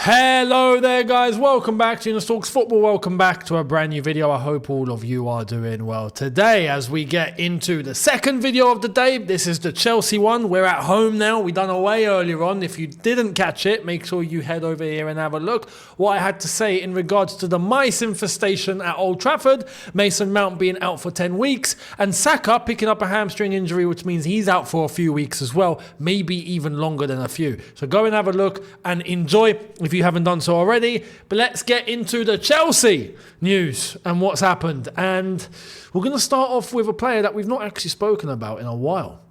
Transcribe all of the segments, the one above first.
Hello there guys, welcome back to Younes Talks Football, welcome back to a brand new video. I hope all of you are doing well today as we get into the second video of the day. This is the Chelsea one. We're at home now, we done away earlier on. If you didn't catch it, make sure you head over here and have a look what I had to say in regards to the mice infestation at Old Trafford, Mason Mount being out for 10 weeks and Saka picking up a hamstring injury, which means he's out for a few weeks as well, maybe even longer than a few. So go and have a look and enjoy if you haven't done so already. But let's get into the Chelsea news and what's happened. And we're going to start off with a player that we've not actually spoken about in a while.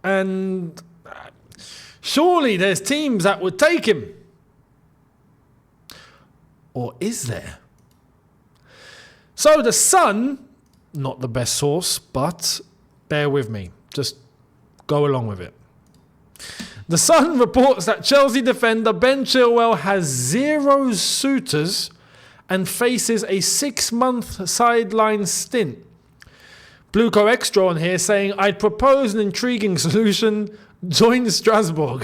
And surely there's teams that would take him. Or is there? So the Sun, not the best source, but bear with me. Just go along with it. The Sun reports that Chelsea defender Ben Chilwell has 0 suitors and faces a 6-month sideline stint. Blueco Extra on here saying, I'd propose an intriguing solution, join Strasbourg.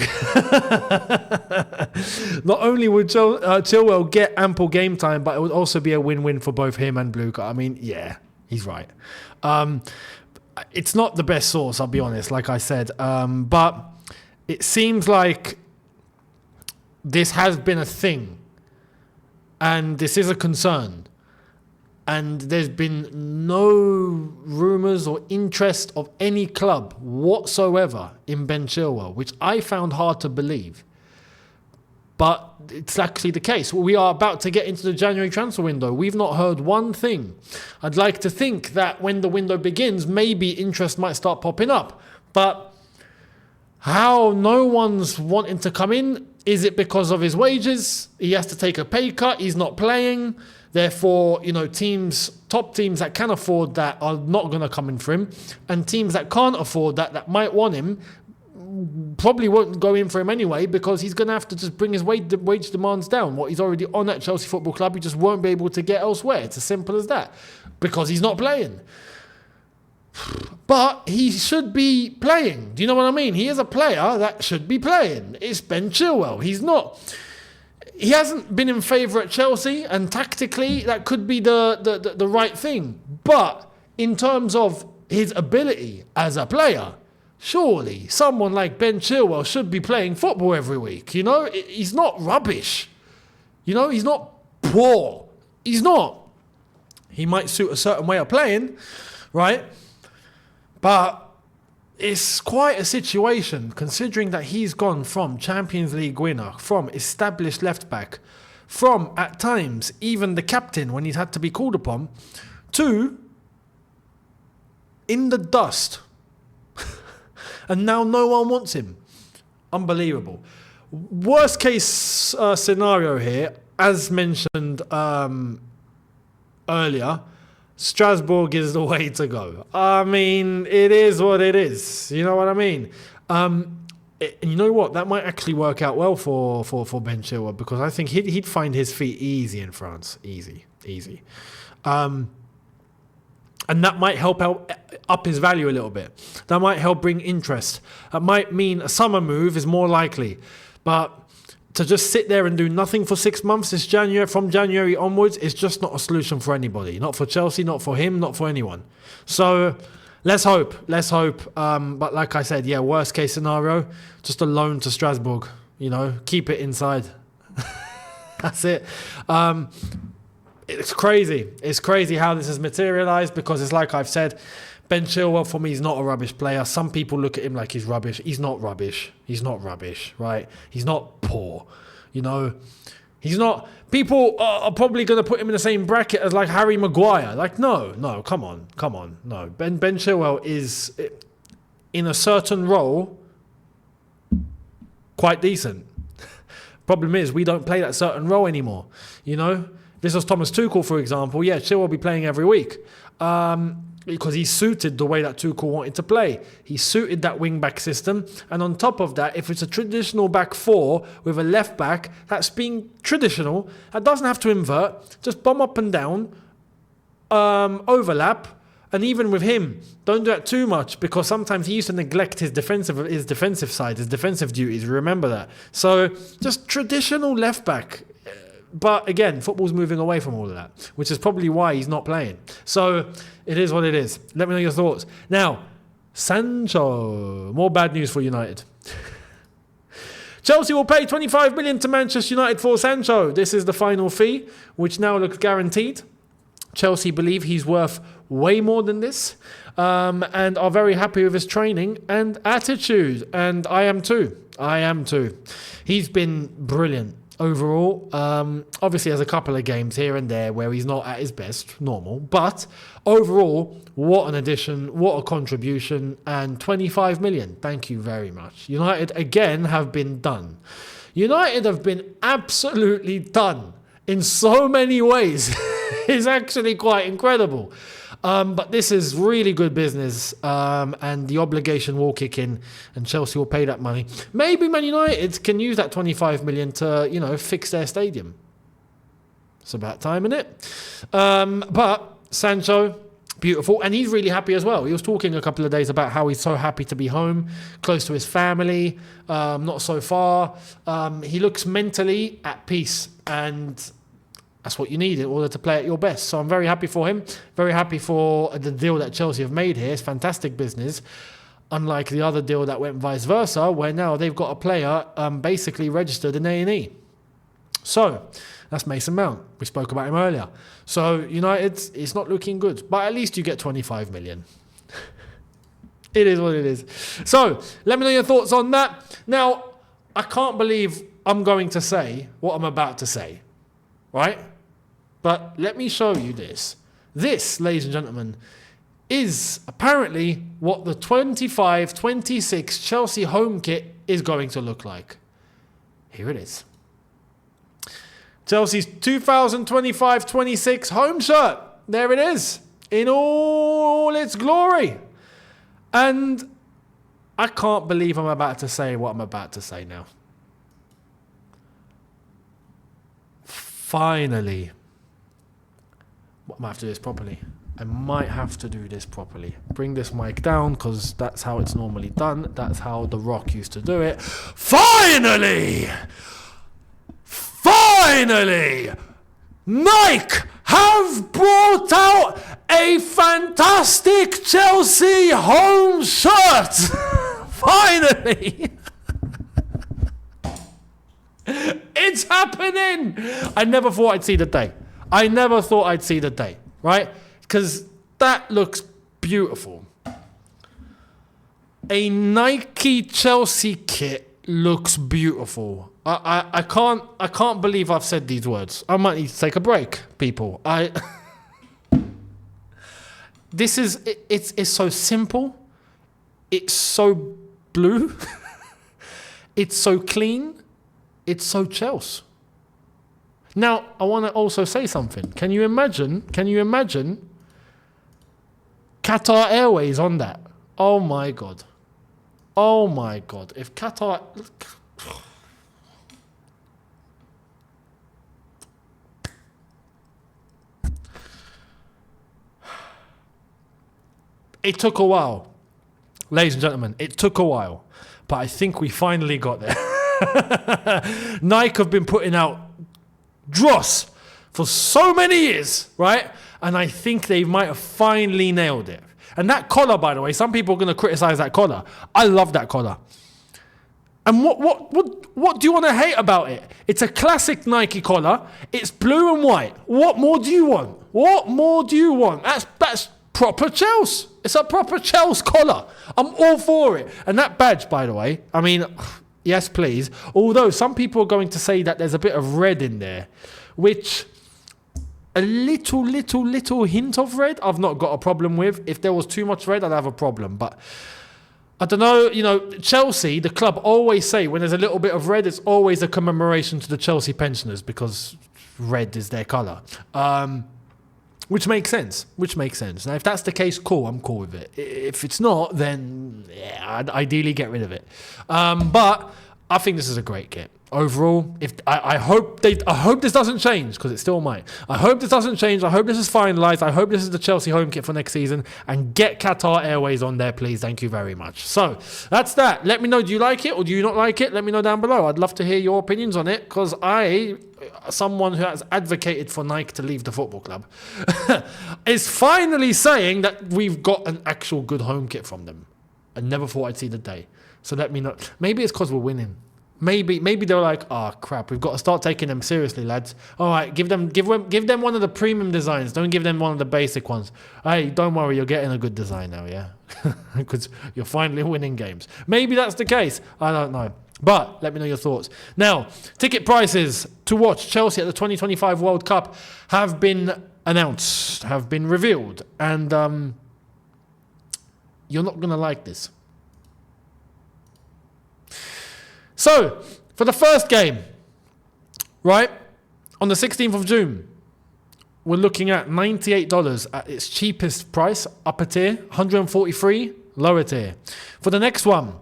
Not only would Chilwell get ample game time, but it would also be a win-win for both him and Blueco. I mean, yeah, he's right. It's not the best source, I'll be honest, like I said, but it seems like this has been a thing and this is a concern, and there's been no rumours or interest of any club whatsoever in Ben Chilwell, which I found hard to believe. But it's actually the case. We are about to get into the January transfer window. We've not heard one thing. I'd like to think that when the window begins, maybe interest might start popping up. But how no one's wanting to come in? Is it because of his wages? He has to take a pay cut. He's not playing. Therefore, top teams that can afford that are not going to come in for him. And teams that can't afford that might want him, probably won't go in for him anyway, because he's going to have to just bring his wage demands down. What he's already on at Chelsea Football Club, he just won't be able to get elsewhere. It's as simple as that, because he's not playing. But he should be playing. Do you know what I mean? He is a player that should be playing. It's Ben Chilwell. He's not. He hasn't been in favour at Chelsea, and tactically that could be the right thing. But in terms of his ability as a player, surely someone like Ben Chilwell should be playing football every week. He's not rubbish. He's not poor. He's not. He might suit a certain way of playing, right? But it's quite a situation, considering that he's gone from Champions League winner, from established left-back, from, at times, even the captain when he's had to be called upon, to in the dust. And now no one wants him. Unbelievable. Worst case scenario here, as mentioned earlier, Strasbourg is the way to go. I mean, it is what it is. You know what I mean? And you know what? That might actually work out well for Ben Chilwell, because I think he'd find his feet easy in France. Easy. And that might help up his value a little bit. That might help bring interest. That might mean a summer move is more likely. But to just sit there and do nothing for 6 months from January onwards is just not a solution for anybody. Not for Chelsea, not for him, not for anyone. So let's hope. But like I said, yeah, worst case scenario, just a loan to Strasbourg. Keep it inside. That's it. It's crazy. It's crazy how this has materialised, because it's like I've said, Ben Chilwell for me is not a rubbish player. Some people look at him like he's rubbish. He's not rubbish. Right? He's not poor. He's not. People are probably going to put him in the same bracket as like Harry Maguire. Like, no, come on. No, Ben Chilwell is, in a certain role, quite decent. Problem is, we don't play that certain role anymore. This was Thomas Tuchel, for example. Yeah, Chilwell will be playing every week. Because he suited the way that Tuchel wanted to play. He suited that wing-back system. And on top of that, if it's a traditional back four with a left-back, that's being traditional. That doesn't have to invert. Just bomb up and down, overlap, And even with him, don't do that too much because sometimes he used to neglect his defensive side, his defensive duties. Remember that. So just traditional left back. But again, football's moving away from all of that, which is probably why he's not playing. So it is what it is. Let me know your thoughts. Now, Sancho. More bad news for United. Chelsea will pay 25 million to Manchester United for Sancho. This is the final fee, which now looks guaranteed. Chelsea believe he's worth way more than this and are very happy with his training and attitude. And I am too. He's been brilliant overall. Obviously, there's a couple of games here and there where he's not at his best, normal. But overall, what an addition, what a contribution, and 25 million. Thank you very much. United, again, have been done. United have been absolutely done in so many ways. It's actually quite incredible. But this is really good business, and the obligation will kick in, and Chelsea will pay that money. Maybe Man United can use that 25 million to, fix their stadium. It's about time, isn't it? But Sancho, beautiful, and he's really happy as well. He was talking a couple of days about how he's so happy to be home, close to his family, not so far. He looks mentally at peace, and that's what you need in order to play at your best. So I'm very happy for him. Very happy for the deal that Chelsea have made here. It's fantastic business. Unlike the other deal that went vice versa, where now they've got a player basically registered in A&E. So that's Mason Mount. We spoke about him earlier. So United, it's not looking good. But at least you get 25 million. It is what it is. So let me know your thoughts on that. Now, I can't believe I'm going to say what I'm about to say. Right? But let me show you this. This, ladies and gentlemen, is apparently what the 25-26 Chelsea home kit is going to look like. Here it is. Chelsea's 2025-26 home shirt. There it is. In all its glory. And I can't believe I'm about to say what I'm about to say now. Finally, I might have to do this properly. Bring this mic down because that's how it's normally done. That's how The Rock used to do it. Finally, Nike have brought out a fantastic Chelsea home shirt. Finally. It's happening. I never thought I'd see the day. Right? Because that looks beautiful. A Nike Chelsea kit looks beautiful. I can't believe I've said these words. I might need to take a break, people. It's so simple. It's so blue. It's so clean. It's so Chelsea. Now, I want to also say something. Can you imagine Qatar Airways on that? Oh my God. If Qatar... It took a while. Ladies and gentlemen, it took a while. But I think we finally got there. Nike have been putting out dross for so many years, right? And I think they might have finally nailed it. And that collar, by the way, some people are going to criticize that collar. I love that collar. And what do you want to hate about it? It's a classic Nike collar. It's blue and white. What more do you want? That's proper Chelsea. It's a proper Chelsea collar. I'm all for it. And that badge, by the way, I mean... Yes, please. Although some people are going to say that there's a bit of red in there, which a little hint of red I've not got a problem with. If there was too much red, I'd have a problem. But I don't know, Chelsea, the club always say when there's a little bit of red, it's always a commemoration to the Chelsea pensioners because red is their colour. Which makes sense. Now, if that's the case, cool, I'm cool with it. If it's not, then yeah, I'd ideally get rid of it. But I think this is a great kit. Overall, I hope this doesn't change, because it still might. I hope this doesn't change. I hope this is finalised. I hope this is the Chelsea home kit for next season, and get Qatar Airways on there, please. Thank you very much. So that's that. Let me know, do you like it or do you not like it? Let me know down below. I'd love to hear your opinions on it, because someone who has advocated for Nike to leave the football club, is finally saying that we've got an actual good home kit from them. I never thought I'd see the day. So let me know. Maybe it's because we're winning. Maybe they're like, oh crap, we've got to start taking them seriously, lads. All right, give them one of the premium designs. Don't give them one of the basic ones. Hey, don't worry, you're getting a good design now, yeah, because you're finally winning games. Maybe that's the case. I don't know, but let me know your thoughts. Now, ticket prices to watch Chelsea at the 2025 World Cup have been announced, have been revealed, and you're not gonna like this. So, for the first game, right, on the 16th of June, we're looking at $98 at its cheapest price, upper tier, $143, lower tier. For the next one,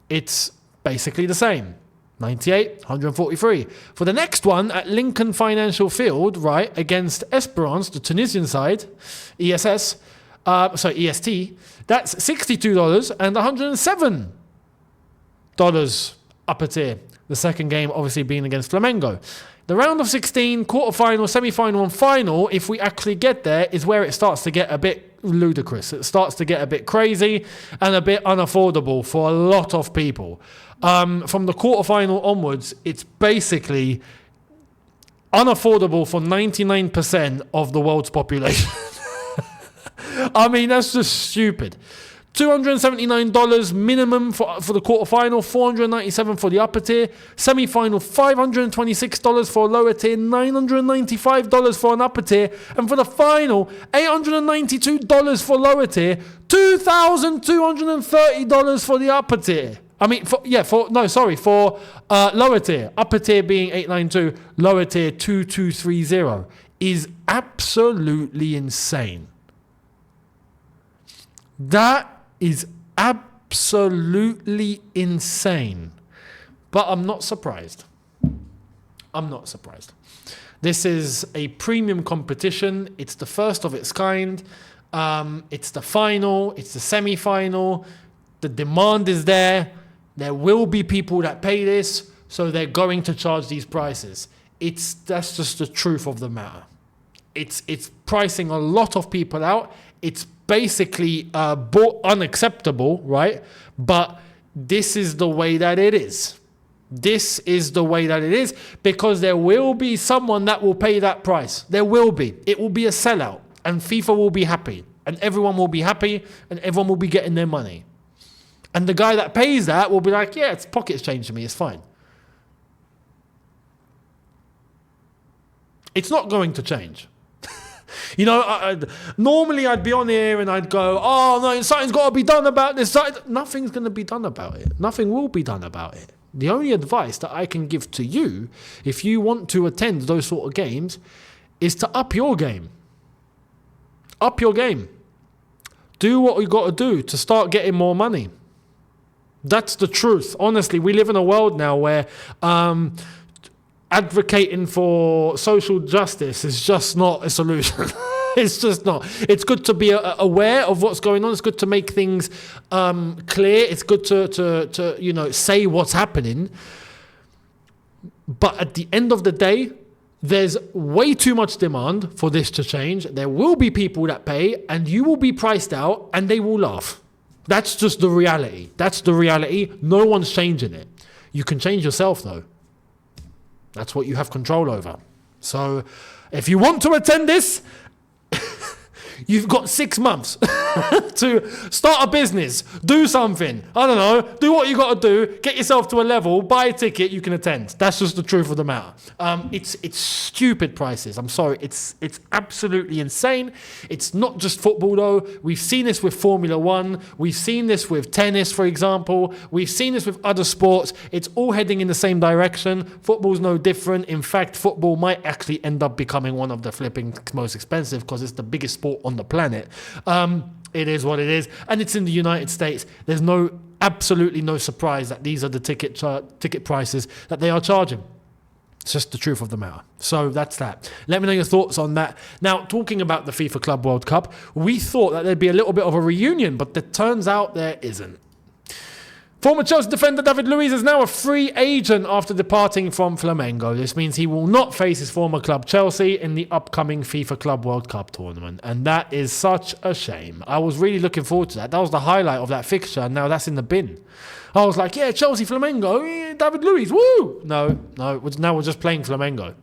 it's basically the same, $98, $143. For the next one, at Lincoln Financial Field, right, against Esperance, the Tunisian side, EST, that's $62 and $107 upper tier. The second game obviously being against Flamengo. The round of 16, quarterfinal, semi-final and final, if we actually get there, is where it starts to get a bit ludicrous. It starts to get a bit crazy and a bit unaffordable for a lot of people. From the quarterfinal onwards, it's basically unaffordable for 99% of the world's population. I mean, that's just stupid. $279 minimum for the quarterfinal, $497 for the upper tier, semi-final $526 for a lower tier, $995 for an upper tier, and for the final $892 for lower tier, $2,230 for the upper tier. For lower tier. Upper tier being $892, lower tier $2,230 is absolutely insane. That is absolutely insane. But I'm not surprised. This is a premium competition. It's the first of its kind. It's the final. It's the semi-final. The demand is there. There will be people that pay this, so they're going to charge these prices. That's just the truth of the matter. It's pricing a lot of people out. It's basically unacceptable, right? But this is the way that it is. This is the way that it is, because there will be someone that will pay that price. There will be. It will be a sellout, and FIFA will be happy, and everyone will be happy, and everyone will be getting their money. And the guy that pays that will be like, yeah, it's pocket change to me, it's fine. It's not going to change. You know, normally I'd be on here and I'd go, oh no, something's got to be done about this. Nothing's going to be done about it. Nothing will be done about it. The only advice that I can give to you, if you want to attend those sort of games, is to up your game. Up your game. Do what you got to do to start getting more money. That's the truth. Honestly, we live in a world now where advocating for social justice is just not a solution. It's just not. It's good to be aware of what's going on. It's good to make things clear. It's good to say what's happening. But at the end of the day, there's way too much demand for this to change. There will be people that pay, and you will be priced out, and they will laugh. That's just the reality. That's the reality. No one's changing it. You can change yourself, though. That's what you have control over. So if you want to attend this, you've got 6 months to start a business, do something. I don't know, do what you got to do, get yourself to a level, buy a ticket, you can attend. That's just the truth of the matter. It's stupid prices. I'm sorry, it's absolutely insane. It's not just football though. We've seen this with Formula One. We've seen this with tennis, for example. We've seen this with other sports. It's all heading in the same direction. Football's no different. In fact, football might actually end up becoming one of the flipping most expensive because it's the biggest sport on the planet. It is what it is, and it's in the United States. There's no absolutely no surprise that these are the ticket prices that they are charging. It's just the truth of the matter. So that's that. Let me know your thoughts on that. Now, talking about the FIFA Club World Cup, we thought that there'd be a little bit of a reunion, but it turns out there isn't. Former Chelsea defender David Luiz is now a free agent after departing from Flamengo. This means he will not face his former club Chelsea in the upcoming FIFA Club World Cup tournament. And that is such a shame. I was really looking forward to that. That was the highlight of that fixture, and now that's in the bin. I was like, yeah, Chelsea, Flamengo, yeah, David Luiz, woo! No, now we're just playing Flamengo.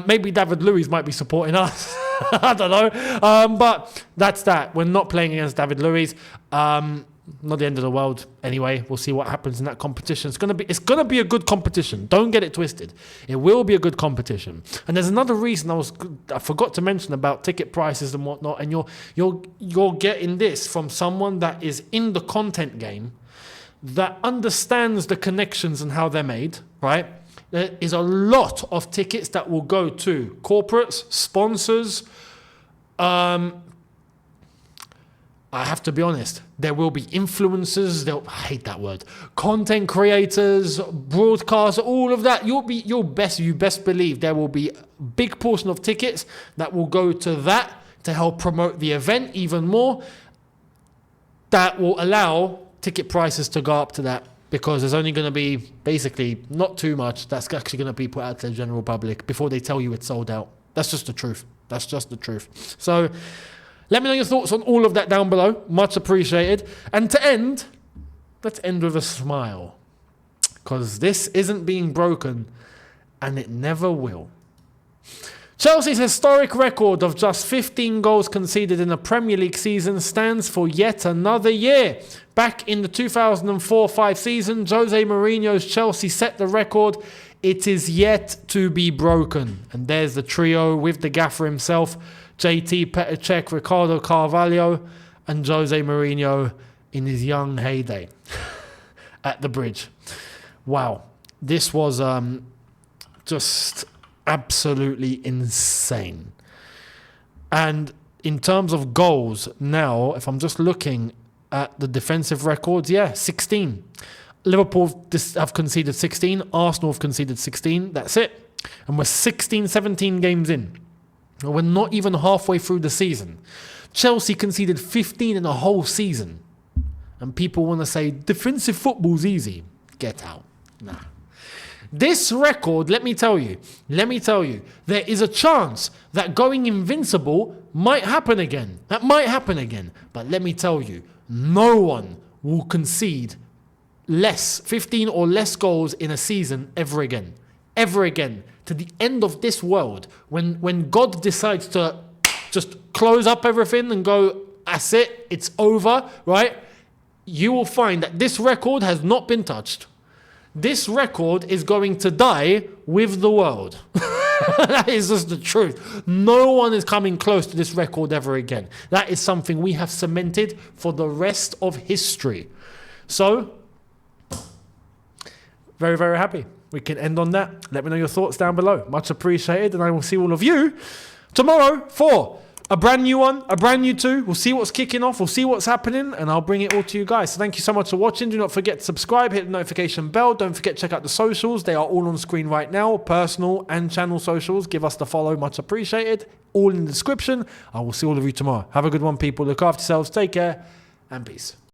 Maybe David Luiz might be supporting us. I don't know. But that's that. We're not playing against David Luiz. Not the end of the world. Anyway, we'll see what happens in that competition. It's gonna be a good competition. Don't get it twisted. It will be a good competition. And there's another reason I forgot to mention about ticket prices and whatnot. And you're getting this from someone that is in the content game, that understands the connections and how they're made. Right? There is a lot of tickets that will go to corporates, sponsors. I have to be honest, there will be influencers, I hate that word, content creators, broadcasters, all of that. You best believe there will be a big portion of tickets that will go to that to help promote the event even more. That will allow ticket prices to go up to that, because there's only going to be basically not too much that's actually going to be put out to the general public before they tell you it's sold out. That's just the truth. That's just the truth. So let me know your thoughts on all of that down below. Much appreciated. And to end, let's end with a smile, because this isn't being broken, and it never will. Chelsea's historic record of just 15 goals conceded in a Premier League season stands for yet another year. Back in the 2004-05 season, Jose Mourinho's Chelsea set the record. It is yet to be broken. And there's the trio with the gaffer himself, JT Petr Cech, Ricardo Carvalho, and Jose Mourinho in his young heyday at the bridge. Wow. This was just absolutely insane. And in terms of goals, now, if I'm just looking at the defensive records, 16. Liverpool have conceded 16. Arsenal have conceded 16. That's it. And we're 16, 17 games in. We're not even halfway through the season. Chelsea conceded 15 in a whole season. And people want to say, defensive football's easy. Get out. Nah. This record, let me tell you, there is a chance that going invincible might happen again. That might happen again. But let me tell you, no one will concede 15 or less goals in a season ever again. Ever again. To the end of this world, when God decides to just close up everything and go, that's it, it's over, right? You will find that this record has not been touched. This record is going to die with the world. That is just the truth. No one is coming close to this record ever again. That is something we have cemented for the rest of history. So, very, very happy. We can end on that. Let me know your thoughts down below. Much appreciated. And I will see all of you tomorrow for a brand new one, a brand new two. We'll see what's kicking off. We'll see what's happening. And I'll bring it all to you guys. So thank you so much for watching. Do not forget to subscribe. Hit the notification bell. Don't forget to check out the socials. They are all on screen right now. Personal and channel socials. Give us the follow. Much appreciated. All in the description. I will see all of you tomorrow. Have a good one, people. Look after yourselves. Take care. And peace.